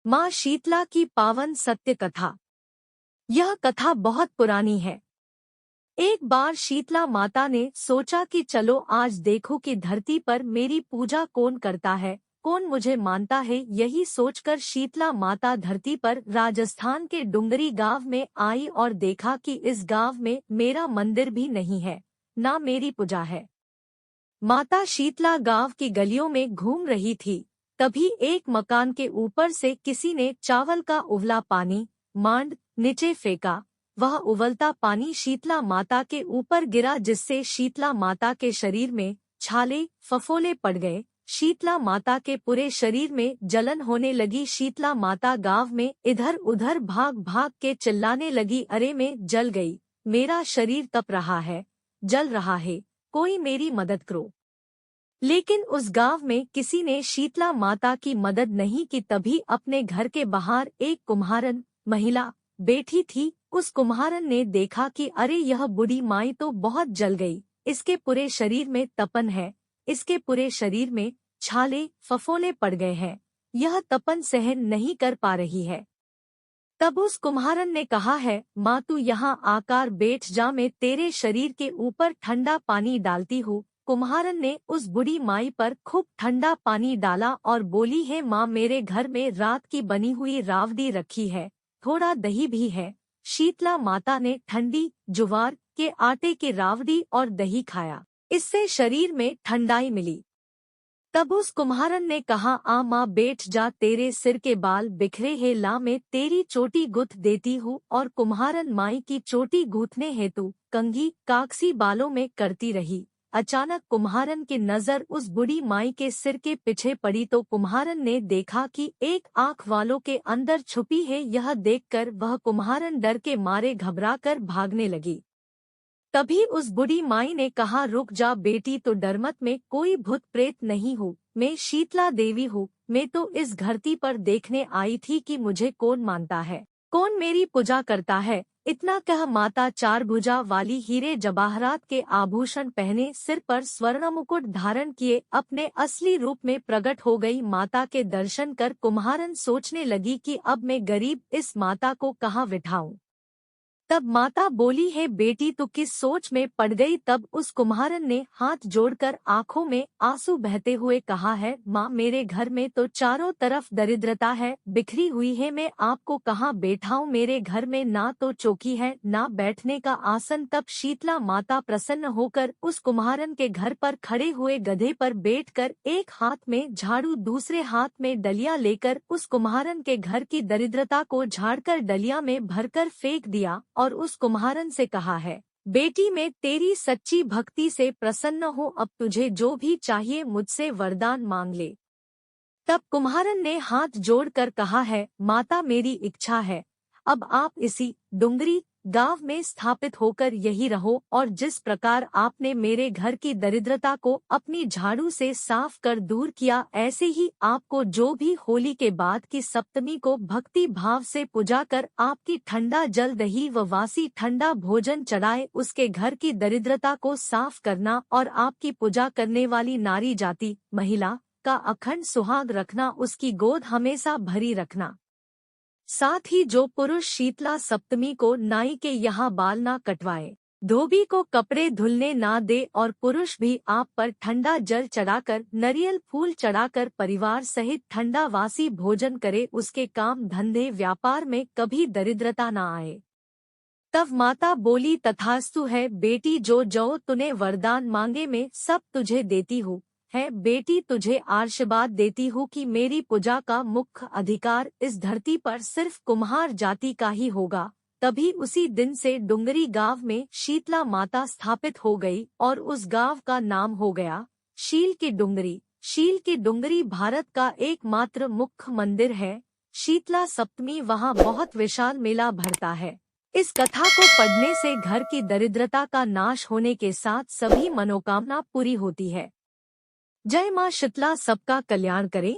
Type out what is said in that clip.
माँ शीतला की पावन सत्य कथा। यह कथा बहुत पुरानी है। एक बार शीतला माता ने सोचा कि चलो आज देखो कि धरती पर मेरी पूजा कौन करता है, कौन मुझे मानता है। यही सोचकर शीतला माता धरती पर राजस्थान के डुंगरी गांव में आई और देखा कि इस गांव में मेरा मंदिर भी नहीं है, ना मेरी पूजा है। माता शीतला गांव की गलियों में घूम रही थी। तभी एक मकान के ऊपर से किसी ने चावल का उबला पानी मांड नीचे फेंका। वह उबलता पानी शीतला माता के ऊपर गिरा, जिससे शीतला माता के शरीर में छाले फफोले पड़ गए। शीतला माता के पूरे शरीर में जलन होने लगी। शीतला माता गांव में इधर उधर भाग भाग के चिल्लाने लगी, अरे मैं जल गई, मेरा शरीर तप रहा है, जल रहा है, कोई मेरी मदद करो। लेकिन उस गांव में किसी ने शीतला माता की मदद नहीं की। तभी अपने घर के बाहर एक कुम्हारन महिला बैठी थी। उस कुम्हारन ने देखा कि अरे यह बूढ़ी माई तो बहुत जल गई, इसके पूरे शरीर में तपन है, इसके पूरे शरीर में छाले फफोले पड़ गए हैं, यह तपन सहन नहीं कर पा रही है। तब उस कुम्हारन ने कहा है, माँ तू यहाँ आकर बैठ जा, मैं तेरे शरीर के ऊपर ठंडा पानी डालती हूँ। कुम्हारन ने उस बूढ़ी माई पर खूब ठंडा पानी डाला और बोली है, माँ मेरे घर में रात की बनी हुई रावड़ी रखी है, थोड़ा दही भी है। शीतला माता ने ठंडी ज्वार के आटे की रावड़ी और दही खाया, इससे शरीर में ठंडाई मिली। तब उस कुम्हारन ने कहा, आ माँ बैठ जा, तेरे सिर के बाल बिखरे हैं, ला मैं तेरी चोटी गुथ देती हूँ। और कुम्हारन माई की चोटी गूंथने हेतु कंघी काकसी बालों में करती रही। अचानक कुम्हारन की नजर उस बूढ़ी माई के सिर के पीछे पड़ी तो कुम्हारन ने देखा कि एक आंख वालों के अंदर छुपी है। यह देखकर वह कुम्हारन डर के मारे घबराकर भागने लगी। तभी उस बूढ़ी माई ने कहा, रुक जा बेटी, तो डर मत, मैं कोई भूत प्रेत नहीं हूँ, मैं शीतला देवी हूँ। मैं तो इस धरती पर देखने आई थी कि मुझे कौन मानता है, कौन मेरी पूजा करता है। इतना कह माता चार भुजा वाली हीरे जवाहरात के आभूषण पहने, सिर पर स्वर्ण मुकुट धारण किए अपने असली रूप में प्रकट हो गई। माता के दर्शन कर कुम्हारन सोचने लगी कि अब मैं गरीब इस माता को कहाँ बिठाऊं। तब माता बोली है, बेटी तू किस सोच में पड़ गई। तब उस कुम्हारन ने हाथ जोड़कर आंखों में आंसू बहते हुए कहा है, माँ मेरे घर में तो चारों तरफ दरिद्रता है, बिखरी हुई है, मैं आपको कहाँ बैठाऊं। मेरे घर में ना तो चौकी है, ना बैठने का आसन। तब शीतला माता प्रसन्न होकर उस कुम्हारन के घर पर खड़े हुए गधे पर बैठकर एक हाथ में झाड़ू दूसरे हाथ में डलिया लेकर उस कुम्हारन के घर की दरिद्रता को झाड़कर डलिया में भरकर फेंक दिया और उस कुम्हारन से कहा है, बेटी मैं तेरी सच्ची भक्ति से प्रसन्न हूँ, अब तुझे जो भी चाहिए मुझसे वरदान मांग ले। तब कुम्हारन ने हाथ जोड़कर कहा है, माता मेरी इच्छा है, अब आप इसी डुंगरी गांव में स्थापित होकर यही रहो, और जिस प्रकार आपने मेरे घर की दरिद्रता को अपनी झाड़ू से साफ कर दूर किया, ऐसे ही आपको जो भी होली के बाद की सप्तमी को भक्ति भाव से पूजा कर आपकी ठंडा जल दही व वासी ठंडा भोजन चढ़ाए, उसके घर की दरिद्रता को साफ करना और आपकी पूजा करने वाली नारी जाति महिला का अखंड सुहाग रखना, उसकी गोद हमेशा भरी रखना। साथ ही जो पुरुष शीतला सप्तमी को नाई के यहाँ बाल ना कटवाए, धोबी को कपड़े धुलने ना दे और पुरुष भी आप पर ठंडा जल चढ़ाकर नारियल फूल चढ़ाकर परिवार सहित ठंडा वासी भोजन करे, उसके काम धंधे व्यापार में कभी दरिद्रता ना आए। तब माता बोली, तथास्तु है बेटी, जो तूने वरदान मांगे मैं सब तुझे देती हूँ। है बेटी, तुझे आशीर्वाद देती हूँ कि मेरी पूजा का मुख्य अधिकार इस धरती पर सिर्फ कुम्हार जाति का ही होगा। तभी उसी दिन से डुंगरी गांव में शीतला माता स्थापित हो गई और उस गांव का नाम हो गया शील की डुंगरी। शील की डुंगरी भारत का एकमात्र मुख्य मंदिर है। शीतला सप्तमी वहाँ बहुत विशाल मेला भरता है। इस कथा को पढ़ने से घर की दरिद्रता का नाश होने के साथ सभी मनोकामना पूरी होती है। जय मां शीतला सबका कल्याण करे।